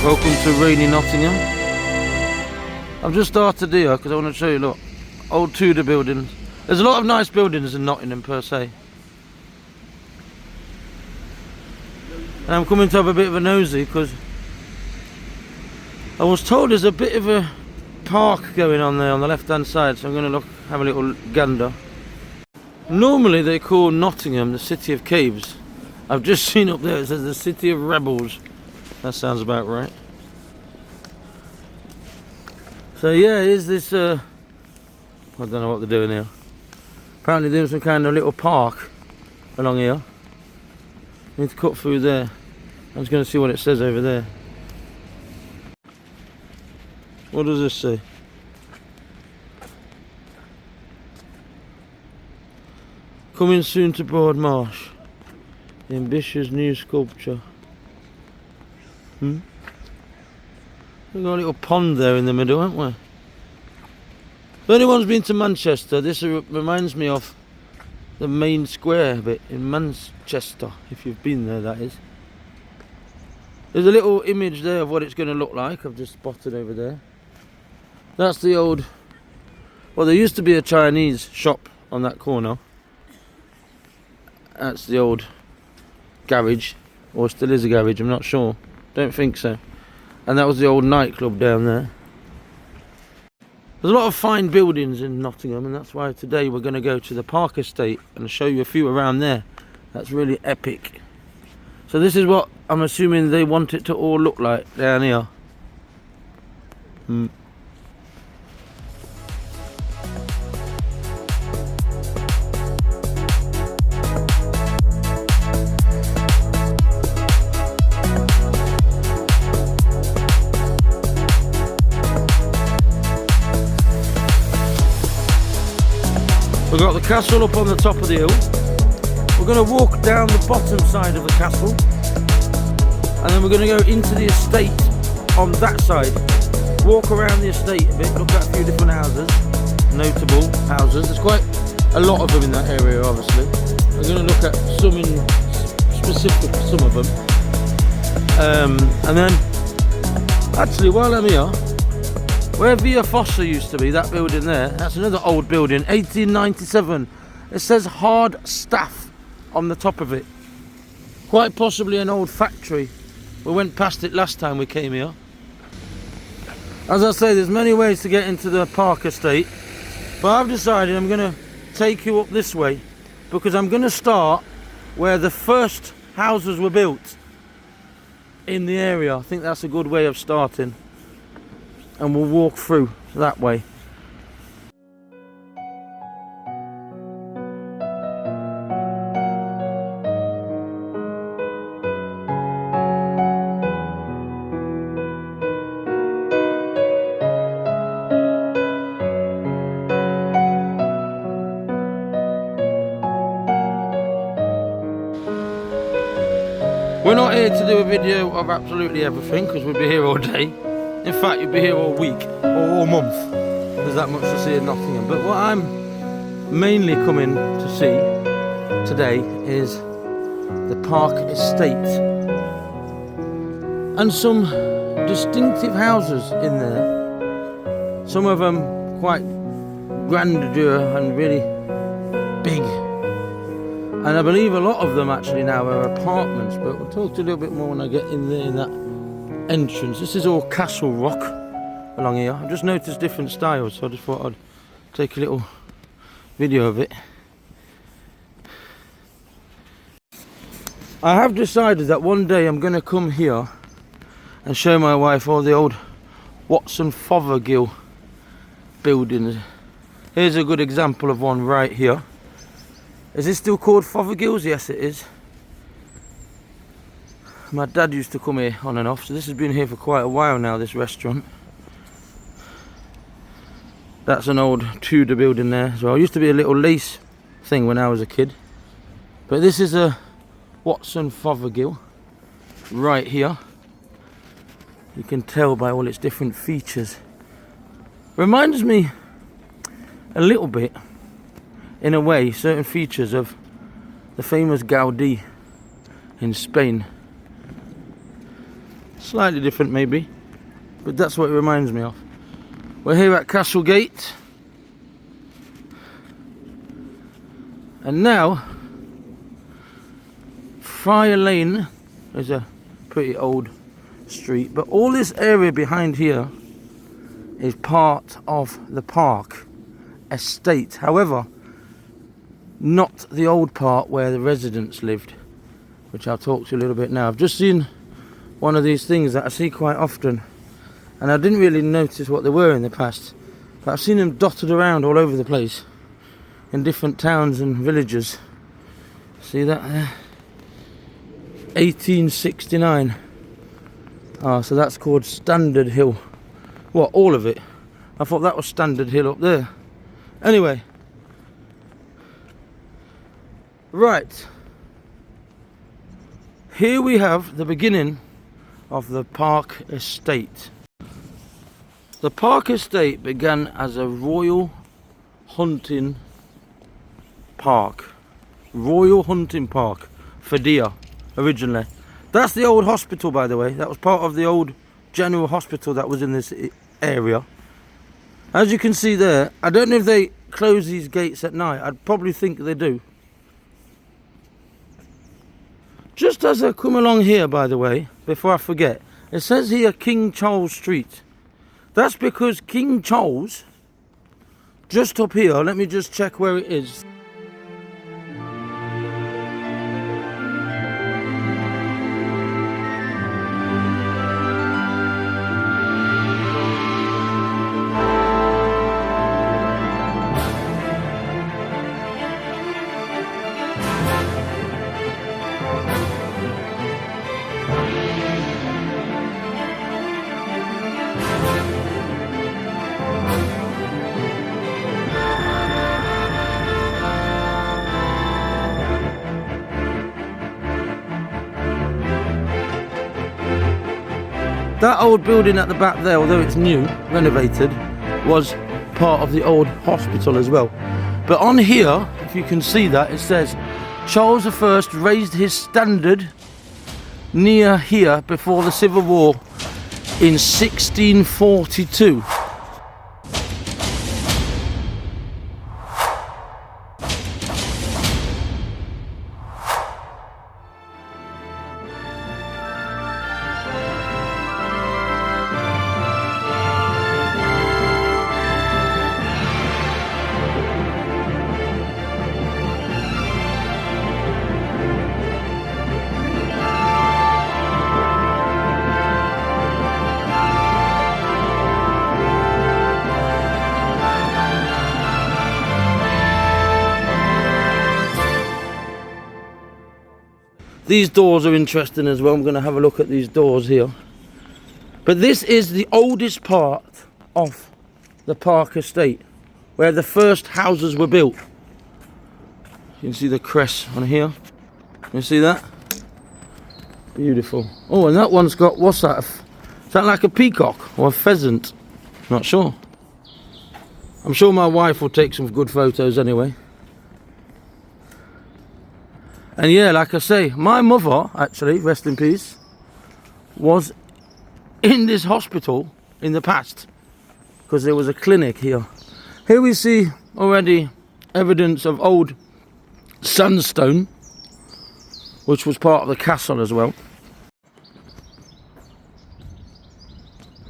Welcome to rainy Nottingham. I've just started here because I want to show you, look, old Tudor buildings. There's a lot of nice buildings in Nottingham per se. And I'm coming to have a bit of a nosy because I was told there's a bit of a park going on there on the left hand side, so I'm going to look, have a little gander. Normally they call Nottingham the City of Caves. I've just seen up there it says the City of Rebels. That sounds about right. So yeah, here's this I don't know what they're doing here. Apparently there's some kind of little park along here. Need to cut through there. I'm just going to see what it says over there. What does this say? Coming soon to Broadmarsh. Ambitious new sculpture. We've got a little pond there in the middle, haven't we? If anyone's been to Manchester, this reminds me of the main square bit in Manchester, if you've been there, that is. There's a little image there of what it's going to look like. I've just spotted over there. That's the old, well, there used to be a Chinese shop on that corner. That's the old garage, or still is a garage, I'm not sure. Don't think so. And that was the old nightclub down there. There's a lot of fine buildings in Nottingham, and that's why today we're going to go to the Park Estate and show you a few around there. That's really epic. So this is what I'm assuming they want it to all look like down here. We've got the castle up on the top of the hill. We're going to walk down the bottom side of the castle, and then we're going to go into the estate on that side. Walk around the estate a bit, look at a few different houses, notable houses. There's quite a lot of them in that area, obviously. We're going to look at some in specific, some of them. And then, actually, while I'm here, where Via Fossa used to be, that building there, that's another old building, 1897. It says Hard Staff on the top of it. Quite possibly an old factory. We went past it last time we came here. As I say, there's many ways to get into the Park Estate, but I've decided I'm going to take you up this way because I'm going to start where the first houses were built in the area. I think that's a good way of starting. And we'll walk through that way. We're not here to do a video of absolutely everything because we'll be here all day. In fact, you'll be here all week or all month. There's that much to see in Nottingham. But what I'm mainly coming to see today is the Park Estate. And some distinctive houses in there. Some of them quite grandeur and really big. And I believe a lot of them actually now are apartments. But we'll talk to you a little bit more when I get in there in that entrance. This is all castle rock along here. I've just noticed different styles, so I just thought I'd take a little video of it. I have decided that one day I'm going to come here and show my wife all the old Fothergill buildings. Here's a good example of one right here. Is this still called Fothergills? Yes, it is. My dad used to come here on and off, so this has been here for quite a while now, this restaurant. That's an old Tudor building there as well. It used to be a little lace thing when I was a kid. But this is a Fothergill right here. You can tell by all its different features. Reminds me a little bit, in a way, certain features of the famous Gaudi in Spain. Slightly different maybe, but that's what it reminds me of. We're here at Castle Gate. And now, Friar Lane is a pretty old street, but all this area behind here is part of the Park Estate. However, not the old part where the residents lived, which I'll talk to you a little bit now. I've just seen one of these things that I see quite often, and I didn't really notice what they were in the past, but I've seen them dotted around all over the place in different towns and villages. See that there? 1869. So that's called Standard Hill. What, all of it? I thought that was Standard Hill up there. Anyway, right, here we have the beginning of the Park Estate. The Park Estate began as a royal hunting park. Royal hunting park for deer, originally. That's the old hospital, by the way. That was part of the old general hospital that was in this area. As you can see there, I don't know if they close these gates at night. I'd probably think they do. Just as I come along here, by the way, before I forget, it says here King Charles Street. That's because King Charles, just up here, let me just check where it is. That old building at the back there, although it's new, renovated, was part of the old hospital as well. But on here, if you can see that, it says Charles I raised his standard near here before the Civil War in 1642. These doors are interesting as well. I'm going to have a look at these doors here. But this is the oldest part of the Park Estate, where the first houses were built. You can see the crest on here. You see that? Beautiful. Oh, and that one's got, what's that? Is that like a peacock or a pheasant? Not sure. I'm sure my wife will take some good photos anyway. And yeah, like I say, my mother, actually, rest in peace, was in this hospital in the past, because there was a clinic here. Here we see already evidence of old sandstone, which was part of the castle as well.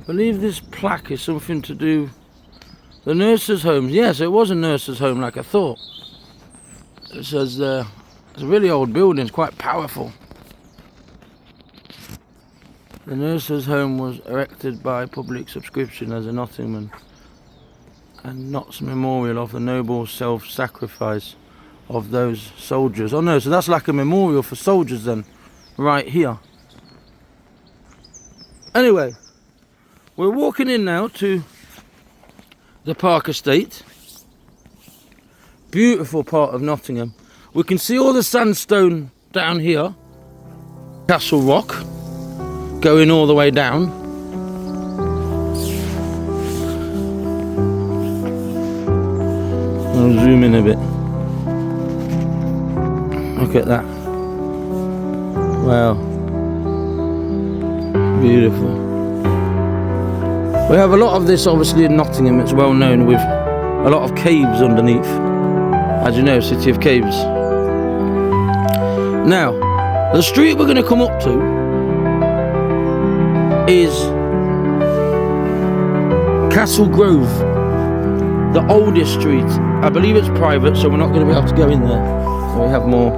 I believe this plaque is something to do the nurses' homes. Yes, it was a nurses' home like I thought. It says there. It's a really old building, it's quite powerful. The nurses' home was erected by public subscription as a Nottingham and Notts memorial of the noble self-sacrifice of those soldiers. Oh no, so that's like a memorial for soldiers then, right here. Anyway, we're walking in now to the Park Estate. Beautiful part of Nottingham. We can see all the sandstone down here, Castle Rock, going all the way down. I'll zoom in a bit. Look at that. Wow. Beautiful. We have a lot of this obviously in Nottingham. It's well known with a lot of caves underneath. As you know, city of caves. Now, the street we're going to come up to is Castle Grove, the oldest street. I believe it's private, so we're not going to be able to go in there. So we have more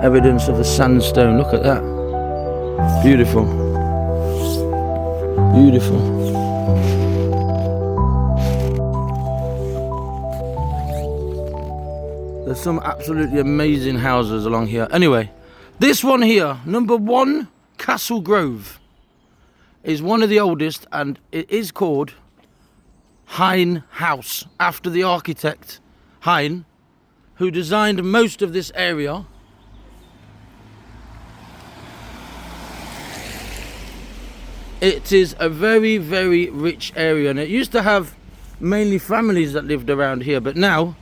evidence of the sandstone. Look at that. Beautiful. Beautiful. There's some absolutely amazing houses along here. Anyway, this one here, number 1, Castle Grove, is one of the oldest, and it is called Hine House, after the architect Hine, who designed most of this area. It is a very, very rich area, and it used to have mainly families that lived around here, but now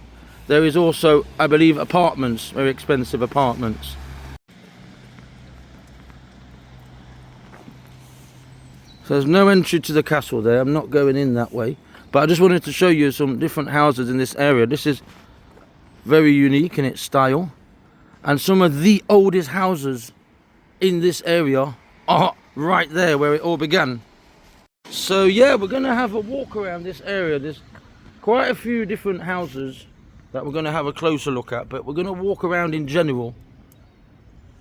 there is also, I believe, apartments, very expensive apartments. So there's no entry to the castle there. I'm not going in that way, but I just wanted to show you some different houses in this area. This is very unique in its style, and some of the oldest houses in this area are right there where it all began. So yeah, we're going to have a walk around this area. There's quite a few different houses that we're going to have a closer look at, but we're going to walk around in general.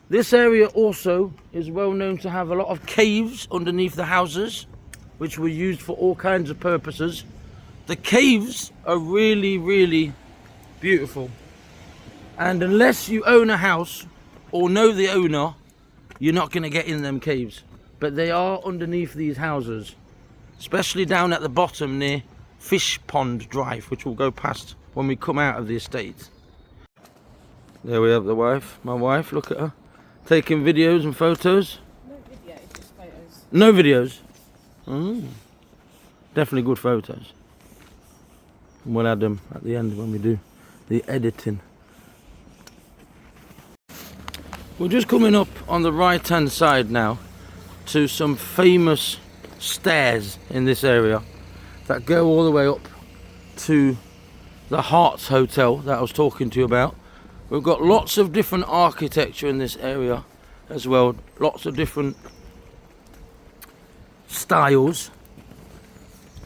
This area also is well known to have a lot of caves underneath the houses, which were used for all kinds of purposes. The caves are really, really beautiful, and unless you own a house or know the owner, you're not going to get in them caves. But they are underneath these houses, especially down at the bottom near Fish Pond Drive, which we'll go past when we come out of the estate. There we have the wife, my wife, look at her, taking videos and photos. No videos, just photos. No videos? Definitely good photos. And we'll add them at the end when we do the editing. We're just coming up on the right hand side now to some famous stairs in this area that go all the way up to the Hearts Hotel that I was talking to you about. We've got lots of different architecture in this area as well, lots of different styles.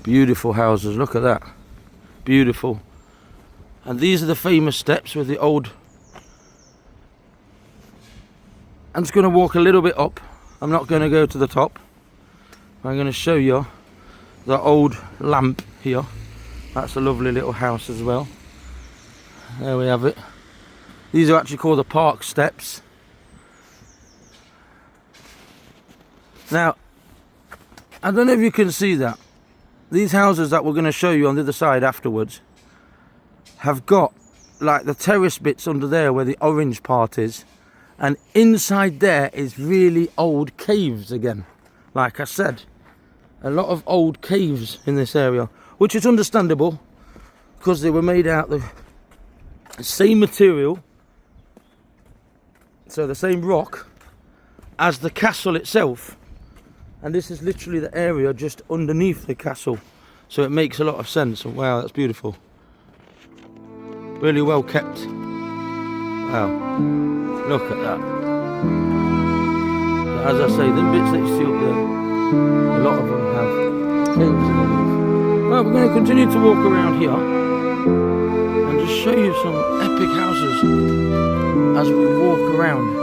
Beautiful houses, look at that, beautiful. And these are the famous steps with the old. I'm just going to walk a little bit up. I'm not going to go to the top. I'm going to show you the old lamp here. That's a lovely little house as well. There we have it. These are actually called the park steps. Now, I don't know if you can see that. These houses that we're going to show you on the other side afterwards have got like the terrace bits under there where the orange part is. And inside there is really old caves again. Like I said, a lot of old caves in this area, which is understandable because they were made out of the same material, so the same rock as the castle itself. And this is literally the area just underneath the castle, so it makes a lot of sense. Wow, that's beautiful. Really well kept. Wow, look at that. As I say, the bits that you see up there, a lot of them have caves underneath. Well, we're going to continue to walk around here and just show you some epic houses as we walk around.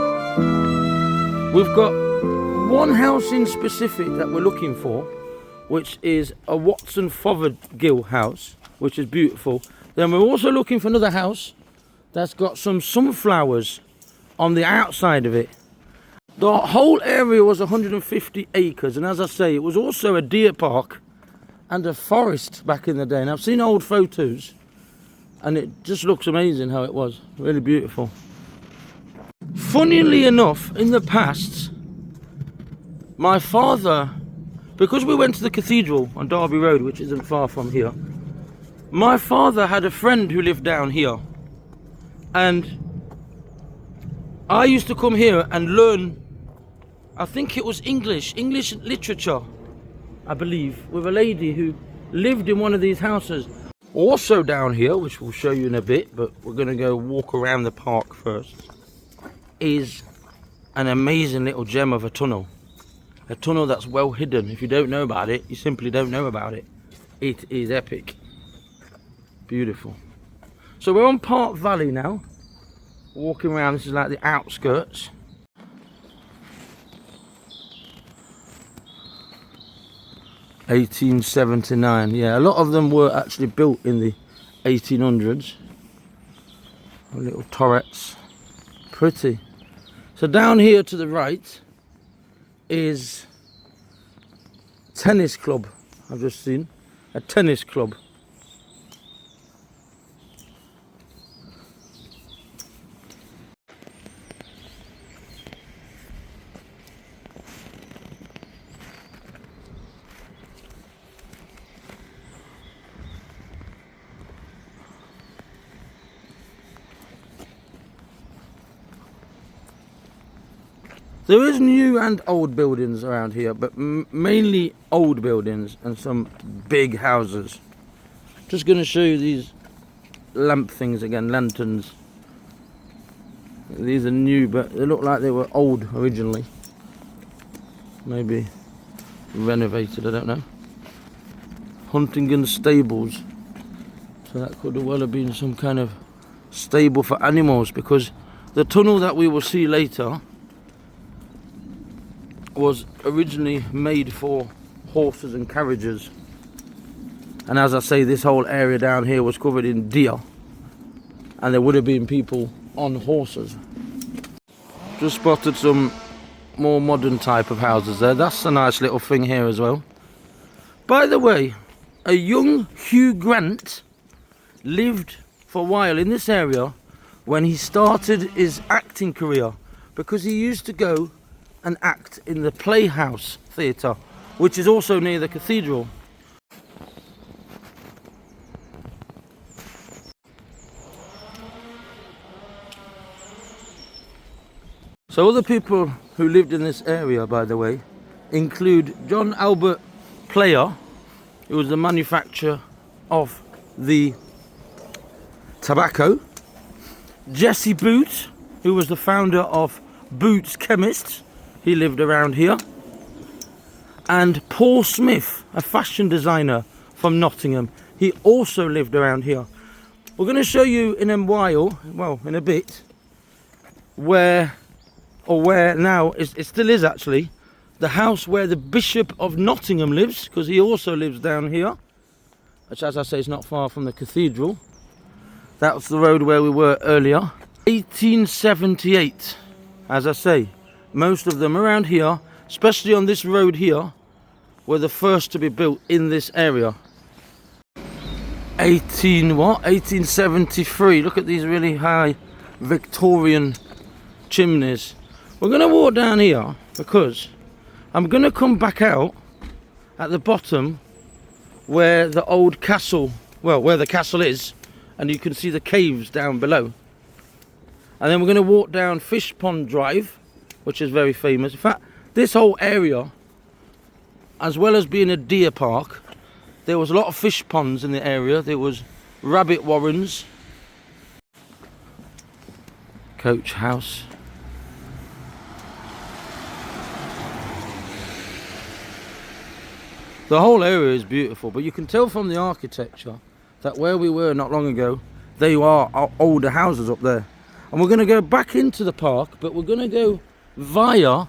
We've got one house in specific that we're looking for, which is a Watson Fothergill house, which is beautiful. Then we're also looking for another house that's got some sunflowers on the outside of it. The whole area was 150 acres, and as I say, it was also a deer park and a forest back in the day. And I've seen old photos and it just looks amazing how it was. Really beautiful. Funnily enough, in the past, my father, because we went to the cathedral on Derby Road, which isn't far from here, my father had a friend who lived down here, and I used to come here and learn I think it was English literature, I believe, with a lady who lived in one of these houses. Also down here, which we'll show you in a bit, but we're going to go walk around the park first, is an amazing little gem of a tunnel. A tunnel that's well hidden. If you don't know about it, you simply don't know about it. It is epic. Beautiful. So we're on Park Valley now. Walking around, this is like the outskirts. (1879). Yeah, a lot of them were actually built in the 1800s. Little turrets. Pretty. So down here to the right is tennis club. I've just seen a tennis club. There is new and old buildings around here, but mainly old buildings and some big houses. Just going to show you these lamp things again, lanterns. These are new, but they look like they were old originally. Maybe renovated, I don't know. Huntington Stables. So that could well have been some kind of stable for animals, because the tunnel that we will see later was originally made for horses and carriages. And as I say, this whole area down here was covered in deer, and there would have been people on horses. Just spotted some more modern type of houses there. That's a nice little thing here as well. By the way, a young Hugh Grant lived for a while in this area when he started his acting career, because he used to go and act in the Playhouse Theatre, which is also near the cathedral. So other people who lived in this area, by the way, include John Albert Player, who was the manufacturer of the tobacco, Jesse Boot, who was the founder of Boots Chemists, he lived around here, and Paul Smith, a fashion designer from Nottingham, he also lived around here. We're going to show you in a while, well, in a bit, where now, it still is actually, the house where the Bishop of Nottingham lives, because he also lives down here, which, as I say, is not far from the cathedral. That's the road where we were earlier. 1878, as I say, most of them around here, especially on this road here, were the first to be built in this area. 1873. Look at these really high Victorian chimneys. We're going to walk down here because I'm going to come back out at the bottom where the old castle, well, where the castle is, and you can see the caves down below. And then we're going to walk down Fish Pond Drive, which is very famous. In fact, this whole area, as well as being a deer park, there was a lot of fish ponds in the area. There was rabbit warrens, coach house. The whole area is beautiful, but you can tell from the architecture that where we were not long ago, they are older houses up there. And we're going to go back into the park, but we're going to go via, I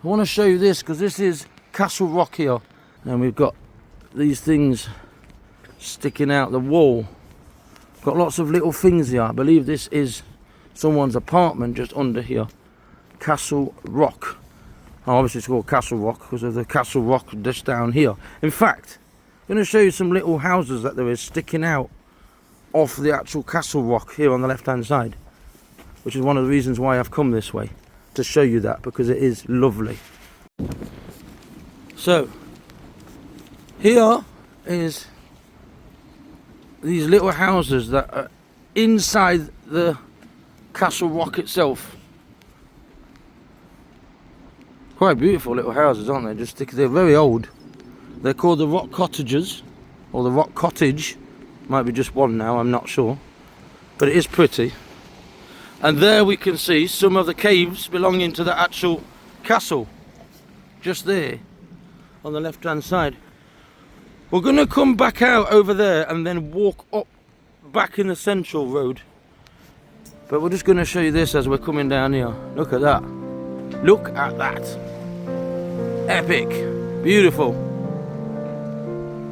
want to show you this, because this is Castle Rock here, and we've got these things sticking out the wall. Got lots of little things here. I believe this is someone's apartment just under here. Castle Rock. Oh, obviously it's called Castle Rock because of the Castle Rock just down here. In fact, I'm going to show you some little houses that there is sticking out off the actual Castle Rock here on the left hand side, which is one of the reasons why I've come this way, to show you that, because it is lovely. So here is these little houses that are inside the Castle Rock itself. Quite beautiful little houses, aren't they? They're very old. They're called the Rock Cottages, or the Rock Cottage. Might be just one now, I'm not sure. But it is pretty. And there we can see some of the caves belonging to the actual castle. Just there, on the left hand side. We're going to come back out over there and then walk up back in the central road. But we're just going to show you this as we're coming down here. Look at that. Look at that. Epic. Beautiful.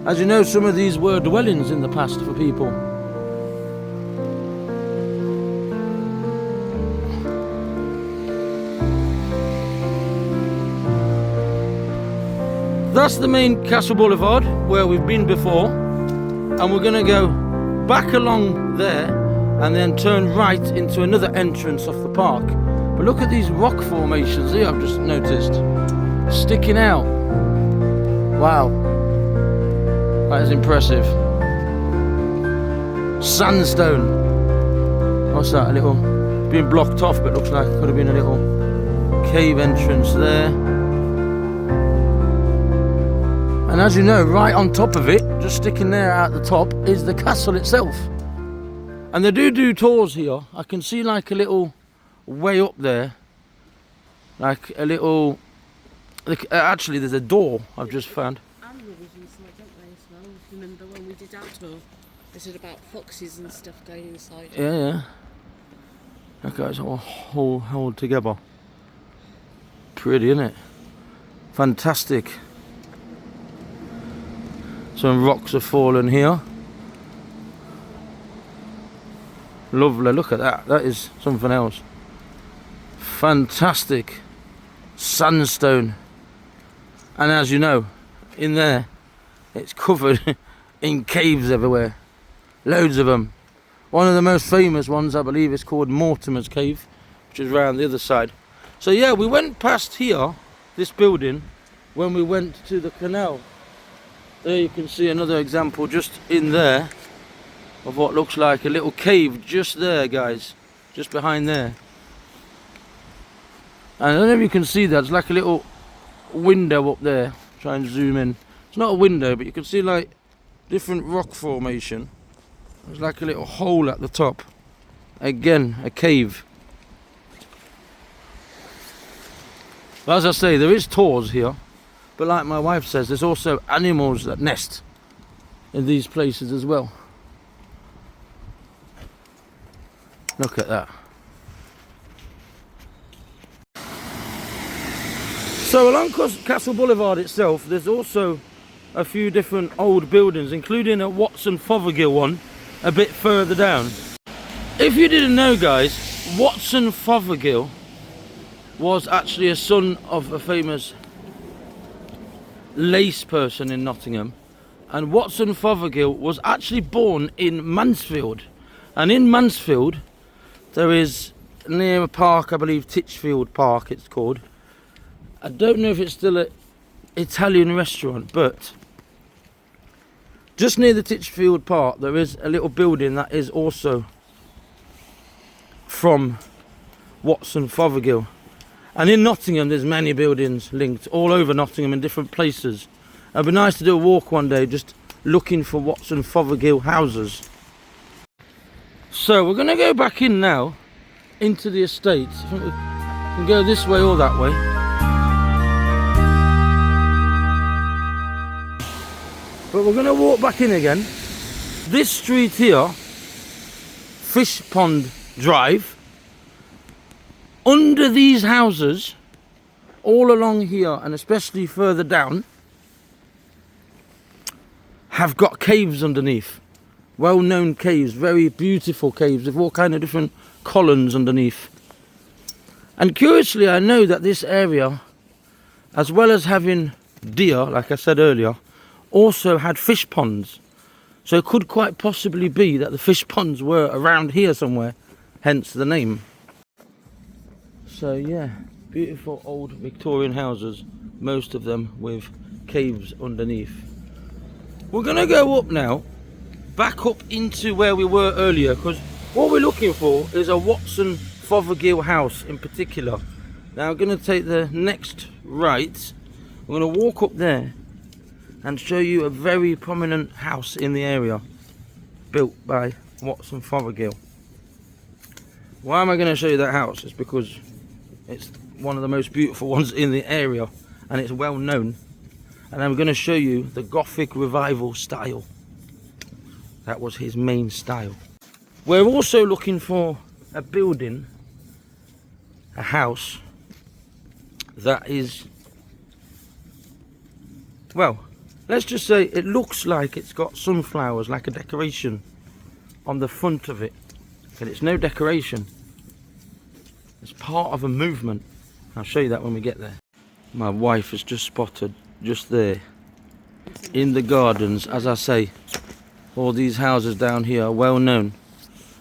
As you know, some of these were dwellings in the past for people. That's the main Castle Boulevard where we've been before, and we're going to go back along there and then turn right into another entrance off the park. But look at these rock formations here, I've just noticed, sticking out. Wow, that is impressive. Sandstone. What's that? A little, being blocked off, but looks like it could have been a little cave entrance there. And as you know, right on top of it, just sticking there at the top, is the castle itself. And they do tours here. I can see like a little way up there, like a little, actually there's a door I've just found. Animals inside, don't they, as well? Remember when we did our tour, they said about foxes and stuff going inside. Yeah. That guy's all hold together. Pretty, isn't it? Fantastic. Some rocks have fallen here. Lovely, look at that. That is something else. Fantastic sandstone. And as you know, in there, it's covered in caves everywhere. Loads of them. One of the most famous ones, I believe, is called Mortimer's Cave, which is round the other side. So yeah, we went past here, this building, when we went to the canal. There you can see another example just in there of what looks like a little cave just there, guys, just behind there. And I don't know if you can see that, it's like a little window up there. Try and zoom in. It's not a window, but you can see like different rock formation. There's like a little hole at the top. Again, a cave. But as I say, there is tours here. But like my wife says, there's also animals that nest in these places as well. Look at that. So along Castle Boulevard itself, there's also a few different old buildings, including a Watson Fothergill one a bit further down. If you didn't know, guys, Watson Fothergill was actually a son of a famous lace person in Nottingham, and Watson Fothergill was actually born in Mansfield, and in Mansfield there is near a park, I believe Titchfield Park it's called. I don't know if it's still an Italian restaurant, but just near the Titchfield Park there is a little building that is also from Watson Fothergill. And in Nottingham there's many buildings linked all over Nottingham in different places. It'd be nice to do a walk one day just looking for Watson Fothergill houses. So we're going to go back in now into the estate. I think we can go this way or that way. But we're going to walk back in again. This street here, Fish Pond Drive, under these houses, all along here and especially further down, have got caves underneath. Well-known caves, very beautiful caves with all kind of different columns underneath. And curiously, I know that this area, as well as having deer, like I said earlier, also had fish ponds. So it could quite possibly be that the fish ponds were around here somewhere, hence the name. So yeah, beautiful old Victorian houses, most of them with caves underneath. We're going to go up now, back up into where we were earlier, because what we're looking for is a Watson Fothergill house in particular. Now I'm going to take the next right. We're going to walk up there and show you a very prominent house in the area built by Watson Fothergill. Why am I going to show you that house? It's because it's one of the most beautiful ones in the area and it's well known. And I'm going to show you the Gothic revival style. That was his main style. We're also looking for a building, a house that is, well, let's just say it looks like it's got sunflowers, like a decoration on the front of it. But it's no decoration. It's part of a movement. I'll show you that when we get there. My wife has just spotted, just there, in the gardens, as I say, all these houses down here are well known.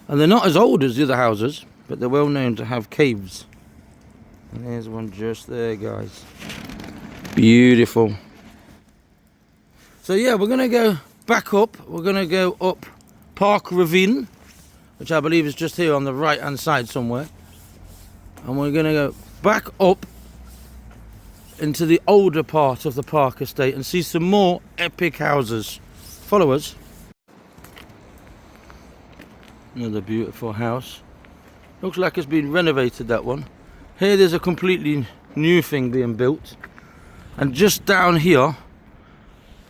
And they're not as old as the other houses, but they're well known to have caves. And there's one just there, guys. Beautiful. So yeah, we're going to go back up. We're going to go up Park Ravine, which I believe is just here on the right hand side somewhere. And we're going to go back up into the older part of the Park Estate and see some more epic houses. Follow us. Another beautiful house. Looks like it's been renovated, that one. Here there's a completely new thing being built. And just down here,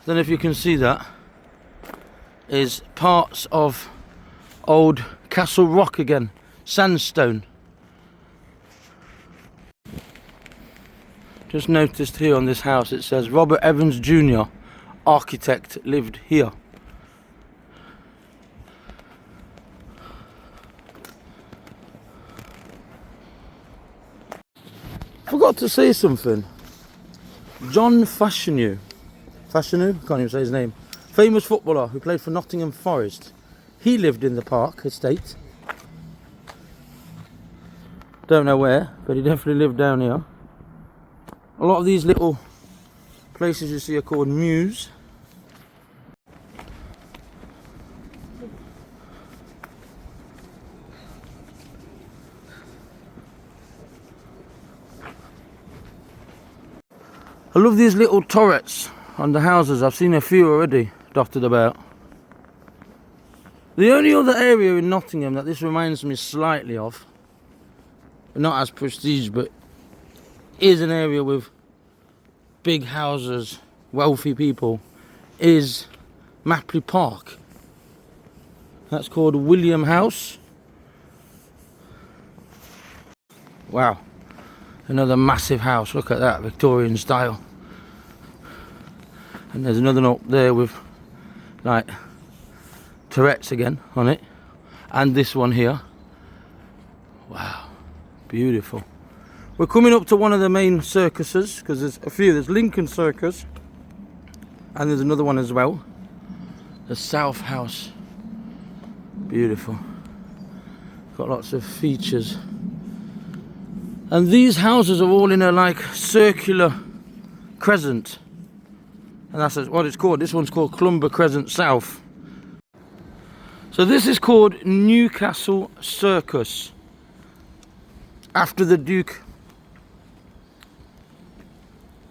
don't know if you can see that, is parts of old Castle Rock again. Sandstone. Just noticed here on this house it says Robert Evans Jr., architect, lived here. Forgot to say something. John Fashanu, can't even say his name, famous footballer who played for Nottingham Forest. He lived in the Park Estate. Don't know where, but he definitely lived down here. A lot of these little places you see are called mews. I love these little turrets on the houses. I've seen a few already dotted about. The only other area in Nottingham that this reminds me slightly of, not as prestige, but is an area with big houses, wealthy people, is Mapley Park. That's called William House. Wow, another massive house. Look at that, Victorian style. And there's another one up there with like turrets again on it, and this one here. Wow, beautiful. We're coming up to one of the main circuses, because there's a few. There's Lincoln Circus and there's another one as well, the South House. Beautiful, got lots of features. And these houses are all in a like circular crescent, and that's what it's called. This one's called Clumber Crescent South. So this is called Newcastle Circus, after the Duke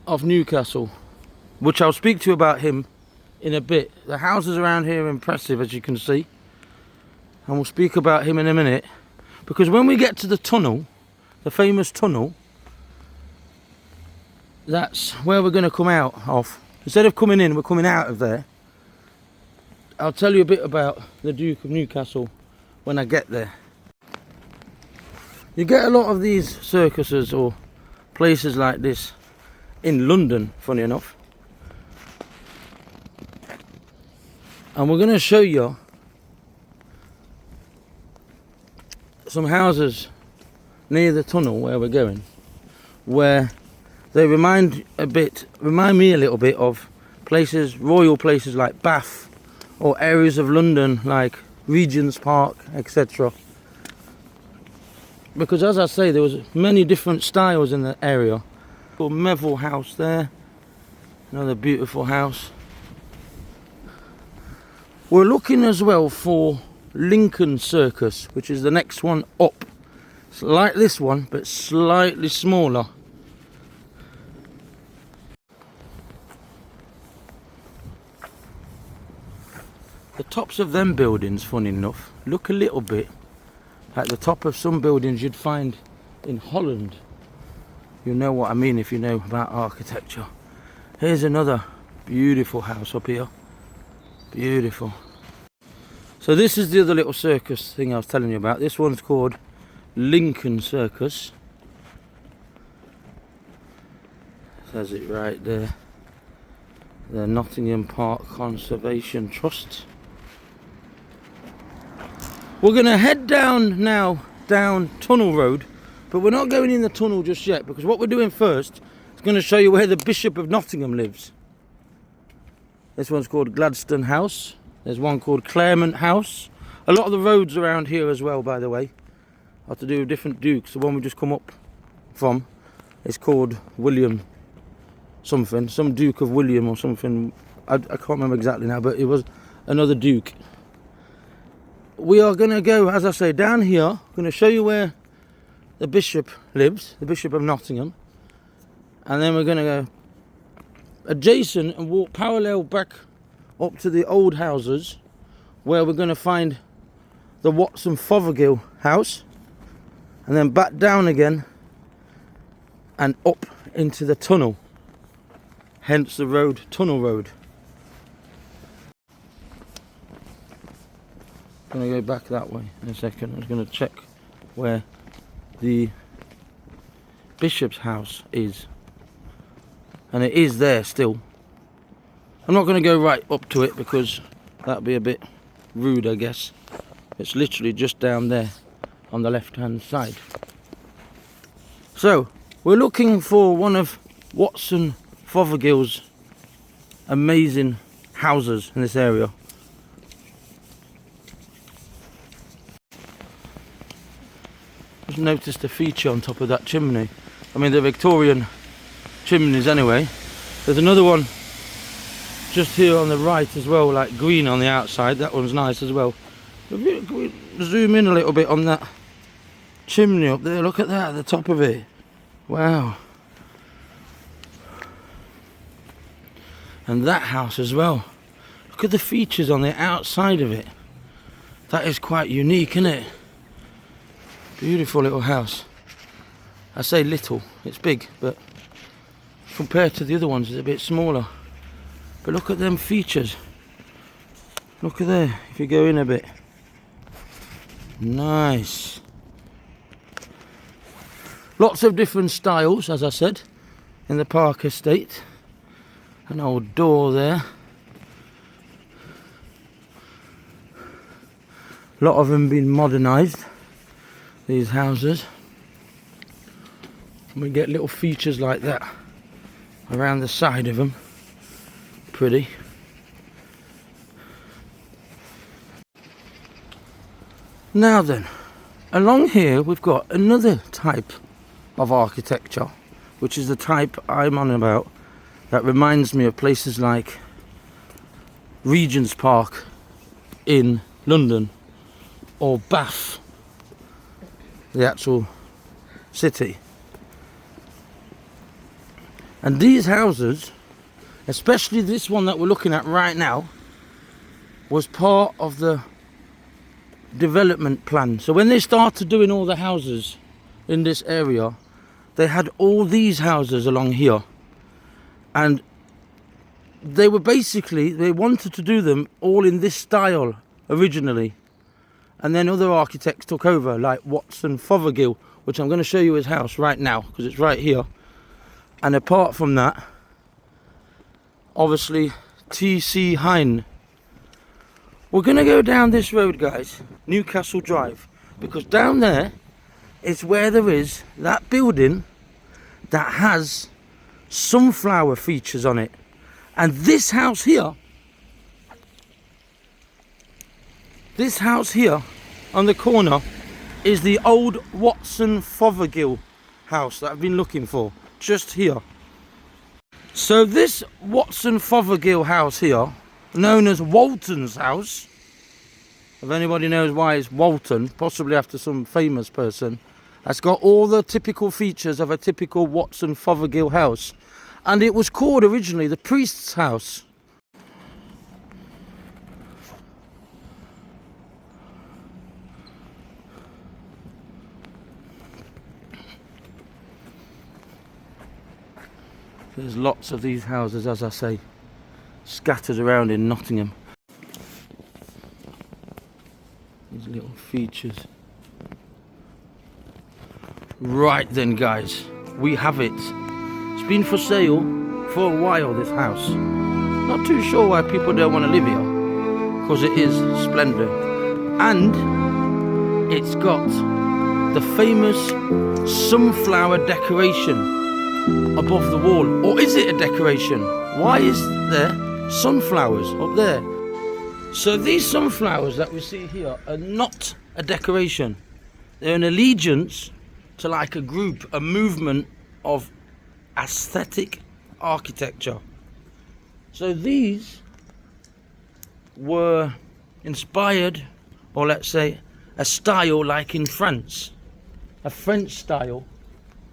of Newcastle, which I'll speak to you about him in a bit. The houses around here are impressive, as you can see, and we'll speak about him in a minute, because when we get to the tunnel, the famous tunnel, that's where we're going to come out of. Instead of coming in, we're coming out of there. I'll tell you a bit about the Duke of Newcastle when I get there. You get a lot of these circuses or places like this in London, funny enough. And we're going to show you some houses near the tunnel where we're going, where they remind me a little bit of places, royal places like Bath, or areas of London like Regent's Park, etc. Because as I say, there was many different styles in the area. Called Melville House there, another beautiful house. We're looking as well for Lincoln Circus, which is the next one up. It's like this one, but slightly smaller. The tops of them buildings, funny enough, look a little bit like the top of some buildings you'd find in Holland. You know what I mean if you know about architecture. Here's another beautiful house up here. Beautiful. So this is the other little circus thing I was telling you about. This one's called Lincoln Circus. Says it right there. The Nottingham Park Conservation Trust. We're going to head down now, down Tunnel Road, but we're not going in the tunnel just yet, because what we're doing first is going to show you where the Bishop of Nottingham lives. This one's called Gladstone House. There's one called Claremont House. A lot of the roads around here as well, by the way, are to do with different dukes. The one we just come up from is called William something, some Duke of William or something. I can't remember exactly now, but it was another duke. We are going to go, as I say, down here. I'm going to show you where the bishop lives, the Bishop of Nottingham. And then we're going to go adjacent and walk parallel back up to the old houses, where we're going to find the Watson Fothergill house. And then back down again and up into the tunnel. Hence the road, Tunnel Road. I'm going to go back that way in a second. I'm going to check where the bishop's house is, and it is there still. I'm not going to go right up to it because that'd be a bit rude, I guess. It's literally just down there on the left hand side. So we're looking for one of Watson Fothergill's amazing houses in this area. Just noticed a feature on top of that chimney. I mean, the Victorian chimneys anyway. There's another one just here on the right as well, like green on the outside. That one's nice as well. Can we zoom in a little bit on that chimney up there? Look at that at the top of it. Wow. And that house as well. Look at the features on the outside of it. That is quite unique, isn't it? Beautiful little house. I say little, it's big, but compared to the other ones it's a bit smaller. But look at them features. Look at there, if you go in a bit. Nice. Lots of different styles, as I said, in the Park Estate. An old door there. A lot of them been modernised, these houses. And we get little features like that around the side of them. Pretty. Now then, along here we've got another type of architecture, which is the type I'm on about, that reminds me of places like Regent's Park in London, or Bath, the actual city. And these houses, especially this one that we're looking at right now, was part of the development plan. So when they started doing all the houses in this area, they had all these houses along here, and they were basically, they wanted to do them all in this style originally, and then other architects took over, like Watson Fothergill, which I'm going to show you his house right now because it's right here. And apart from that, obviously T.C. Hine. We're going to go down this road, guys, Newcastle Drive, because down there is where there is that building that has sunflower features on it. And this house here on the corner is the old Watson Fothergill house that I've been looking for, just here. So this Watson Fothergill house here, known as Walton's house, if anybody knows why it's Walton, possibly after some famous person, It's got all the typical features of a typical Watson Fothergill house. And it was called originally the priest's house. There's lots of these houses, as I say, scattered around in Nottingham. These little features. Right then, guys, we have it. It's been for sale for a while, this house. Not too sure why people don't want to live here, because it is splendid. And it's got the famous sunflower decoration above the wall. Or is it a decoration? Why is there sunflowers up there? So these sunflowers that we see here are not a decoration. They're an allegiance to like a group, a movement of aesthetic architecture. So these were inspired, or let's say a style like in France, a French style,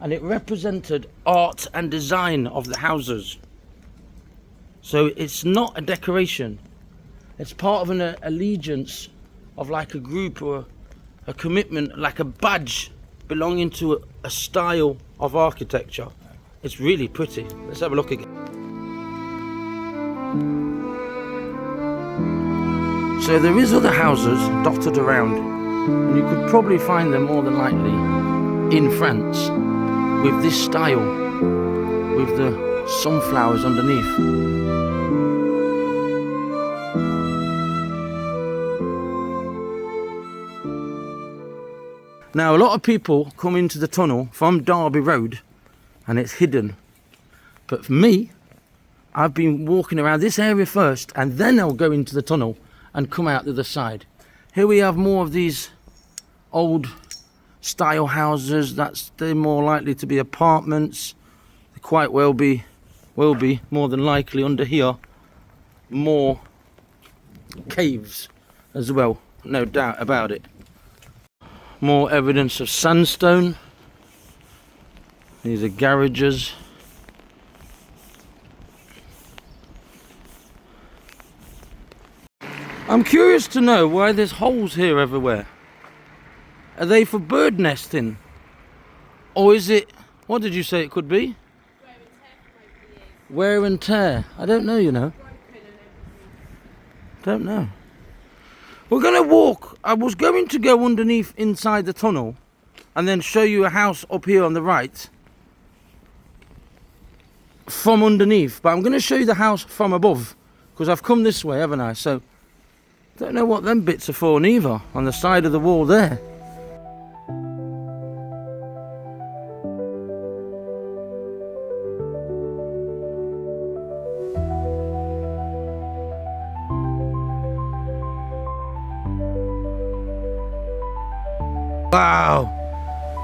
and it represented art and design of the houses. So it's not a decoration, it's part of an allegiance of like a group or a commitment, like a badge belonging to a style of architecture. It's really pretty. Let's have a look again. So there is other houses dotted around, and you could probably find them more than likely in France with this style, with the sunflowers underneath. Now a lot of people come into the tunnel from Derby Road and it's hidden, but for me, I've been walking around this area first and then I'll go into the tunnel and come out the other side. Here we have more of these old style houses. They're more likely to be apartments. They quite will be more than likely under here more caves as well, no doubt about it. More evidence of sandstone. These are garages. I'm curious to know why there's holes here everywhere. Are they for bird nesting? Or is it, what did you say it could be? Wear and tear. I don't know, you know. Don't know. We're going to walk. I was going to go underneath inside the tunnel and then show you a house up here on the right from underneath. But I'm going to show you the house from above because I've come this way, haven't I? So don't know what them bits are for neither on the side of the wall there. Wow,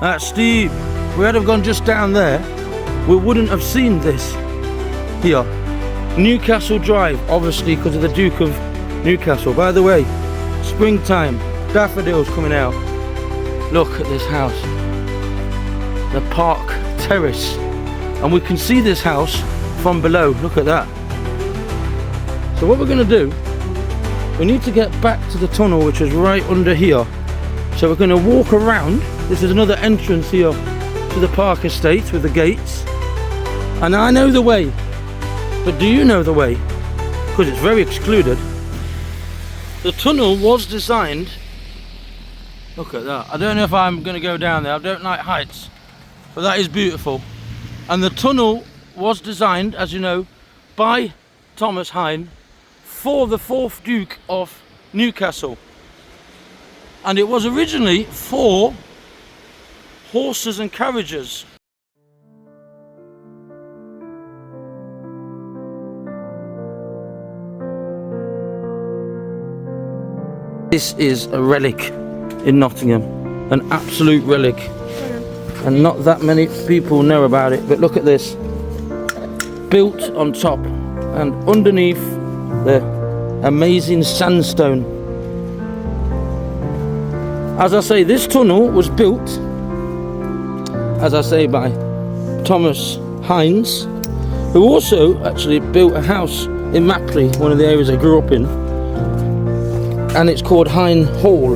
that's steep. If we had have gone just down there, we wouldn't have seen this here. Newcastle Drive, obviously because of the Duke of Newcastle. By the way, springtime, daffodils coming out. Look at this house, the Park Terrace, and we can see this house from below. Look at that. So what we're going to do, we need to get back to the tunnel, which is right under here. So we're going to walk around. This is another entrance here to the Park Estate with the gates. And I know the way, but do you know the way? Because it's very excluded. The tunnel was designed, look at that. I don't know if I'm going to go down there. I don't like heights, but that is beautiful. And the tunnel was designed, as you know, by Thomas Hine for the 4th Duke of Newcastle. And it was originally for horses and carriages. This is a relic in Nottingham, an absolute relic, and not that many people know about it. But look at this, built on top and underneath the amazing sandstone. As I say, this tunnel was built as I say, by Thomas Hine, who also actually built a house in Mapley, one of the areas I grew up in, and it's called Hine Hall.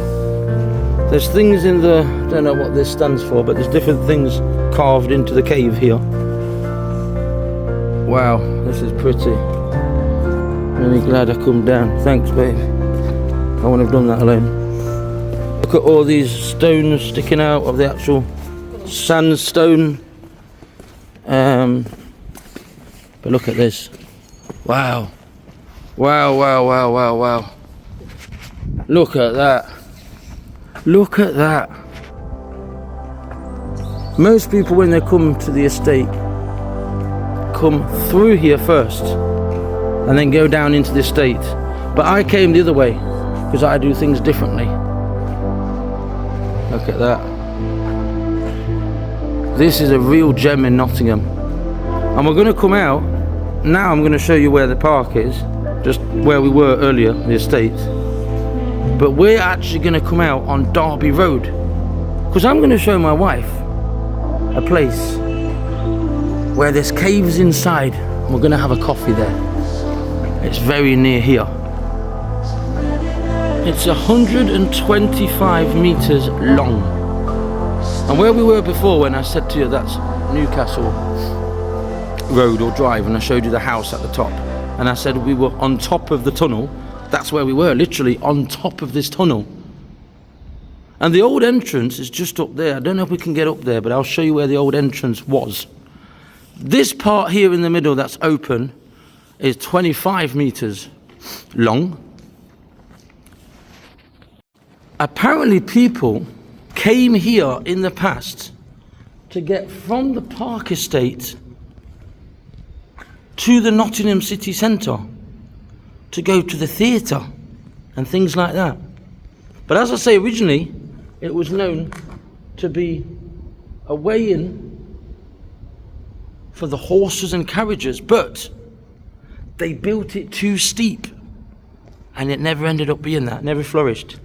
There's things in the, I don't know what this stands for, but there's different things carved into the cave here. Wow, this is pretty. Really glad I come down. Thanks, babe. I wouldn't have done that alone. Look at all these stones sticking out of the actual sandstone. But look at this. Wow. Wow, wow, wow, wow, wow. Look at that. Look at that. Most people, when they come to the estate, come through here first and then go down into the estate. But I came the other way because I do things differently. Look at that. This is a real gem in Nottingham. And we're going to come out. Now I'm going to show you where the park is, just where we were earlier, the estate. But we're actually going to come out on Derby Road, because I'm going to show my wife a place where there's caves inside. We're going to have a coffee there. It's very near here. It's 125 metres long. And where we were before, when I said to you that's Newcastle Road or Drive, and I showed you the house at the top, and I said we were on top of the tunnel, that's where we were, literally on top of this tunnel. And the old entrance is just up there. I don't know if we can get up there, but I'll show you where the old entrance was. This part here in the middle that's open is 25 metres long. Apparently people came here in the past to get from the Park Estate to the Nottingham City Centre, to go to the theatre and things like that. But as I say, originally it was known to be a way in for the horses and carriages, but they built it too steep and it never ended up being that, never flourished.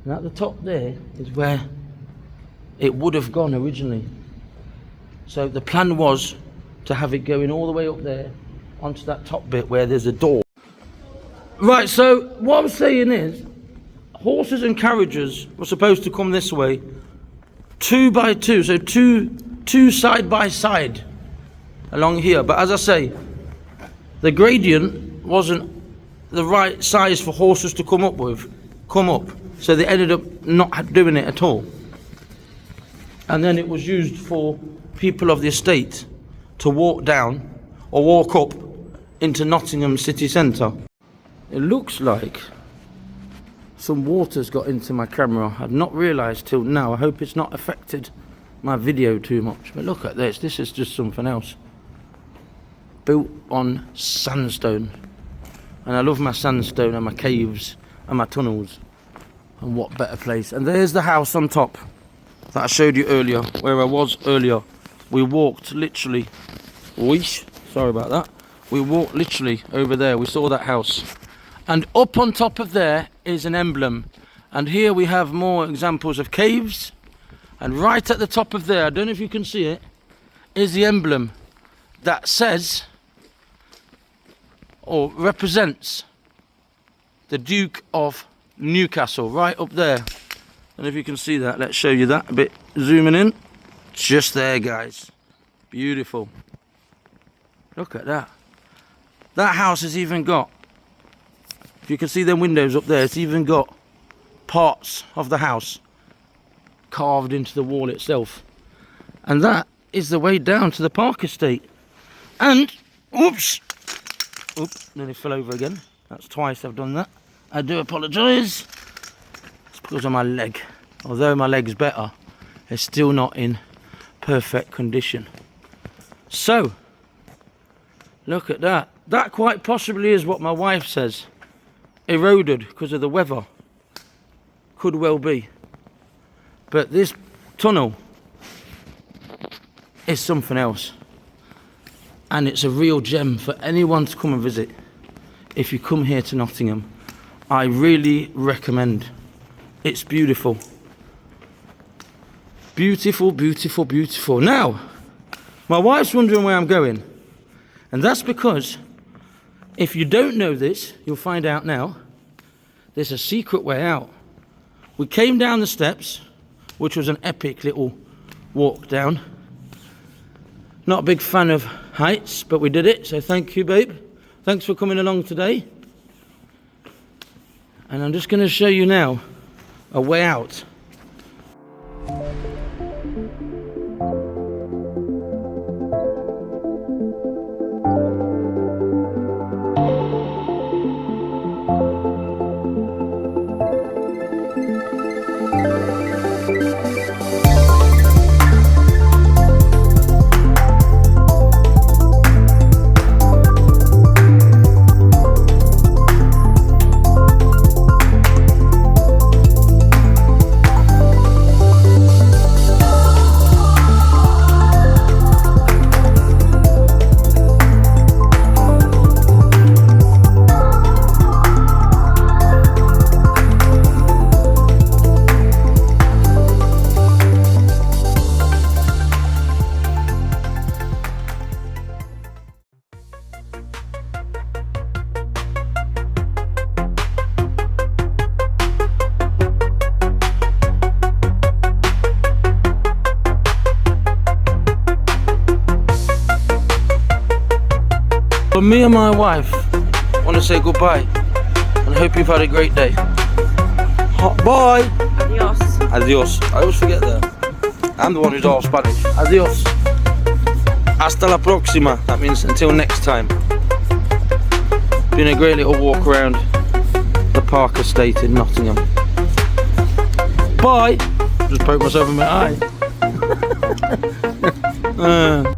And at the top there is where it would have gone originally. So the plan was to have it going all the way up there onto that top bit where there's a door. Right, so what I'm saying is, horses and carriages were supposed to come this way, 2 by 2, so two side by side along here. But as I say, the gradient wasn't the right size for horses to come up, so they ended up not doing it at all. And then it was used for people of the estate to walk down or walk up into Nottingham City Centre. It looks like some water's got into my camera. I've not realised till now. I hope it's not affected my video too much. But look at this. This is just something else. Built on sandstone. And I love my sandstone and my caves and my tunnels. And what better place. And there's the house on top that I showed you earlier, where I was earlier. We walked literally, sorry about that. We walked literally over there. We saw that house. And up on top of there is an emblem. And here we have more examples of caves. And right at the top of there, I don't know if you can see it, is the emblem that says, or represents, the Duke of Newcastle, right up there. And if you can see that, let's show you that a bit, zooming in. Just there, guys. Beautiful. Look at that. That house has even got, if you can see them windows up there, it's even got parts of the house carved into the wall itself. And that is the way down to the Park Estate. And, oops, nearly fell over again. That's twice I've done that. I do apologise. It's because of my leg. Although my leg's better, it's still not in perfect condition. So, look at that. That quite possibly is what my wife says. Eroded because of the weather. Could well be. But this tunnel is something else. And it's a real gem for anyone to come and visit. If you come here to Nottingham, I really recommend. It's beautiful. Beautiful, beautiful, beautiful. Now, my wife's wondering where I'm going. And that's because, if you don't know this, you'll find out now. There's a secret way out. We came down the steps, which was an epic little walk down. Not a big fan of heights, but we did it, so thank you, babe. Thanks for coming along today. And I'm just going to show you now a way out. But me and my wife want to say goodbye and I hope you've had a great day. Bye! Adios. Adios. I always forget that. I'm the one who's all Spanish. Adios. Hasta la próxima. That means until next time. Been a great little walk around the Park Estate in Nottingham. Bye! Just poked myself in my eye.